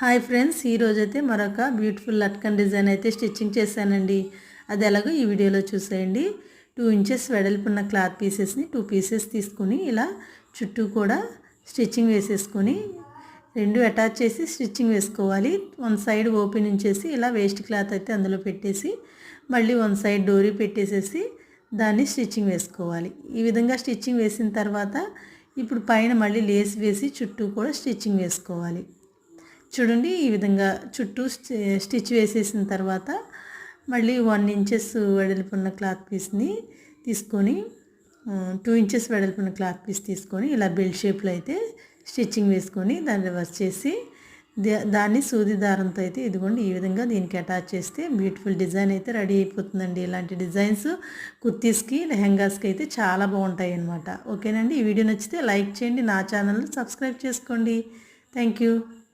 Hi friends, ఈరోజైతే మరొక beautiful latkan design అయితే స్టిచ్చింగ్ చేశానండి. అది ఎలాగో ఈ వీడియోలో చూసేయండి. 2 ఇంచెస్ వెడల్పున్న క్లాత్ పీసెస్ని 2 పీసెస్ తీసుకుని ఇలా చుట్టూ కూడా స్టిచ్చింగ్ వేసేసుకొని 2 అటాచ్ చేసి స్టిచ్చింగ్ వేసుకోవాలి. 1 సైడ్ ఓపెన్ ఉంచేసి ఇలా వేస్ట్ క్లాత్ అయితే అందులో పెట్టేసి మళ్ళీ 1 సైడ్ డోరీ పెట్టేసేసి దాన్ని స్టిచ్చింగ్ వేసుకోవాలి. ఈ విధంగా స్టిచ్చింగ్ వేసిన తర్వాత ఇప్పుడు పైన మళ్ళీ లేస్ వేసి చుట్టూ కూడా స్టిచ్చింగ్ వేసుకోవాలి. చూడండి, ఈ విధంగా చుట్టూ స్టిచ్ వేసేసిన తర్వాత మళ్ళీ 1 ఇంచెస్ వెడల్పున్న క్లాత్ పీస్ని తీసుకొని 2 ఇంచెస్ వెడల్పున్న క్లాత్ పీస్ తీసుకొని ఇలా బెల్ షేప్లో అయితే స్టిచ్చింగ్ వేసుకొని దాన్ని రివర్స్ చేసి దాన్ని సూది దారంతో అయితే ఇదిగోండి ఈ విధంగా దీనికి అటాచ్ చేస్తే బ్యూటిఫుల్ డిజైన్ అయితే రెడీ అయిపోతుందండి. ఇలాంటి డిజైన్స్ కుర్తీస్కి, లెహెంగాస్కి అయితే చాలా బాగుంటాయి అన్నమాట. ఓకేనండి, ఈ వీడియో నచ్చితే లైక్ చేయండి, నా ఛానల్ని సబ్స్క్రైబ్ చేసుకోండి. Thank you.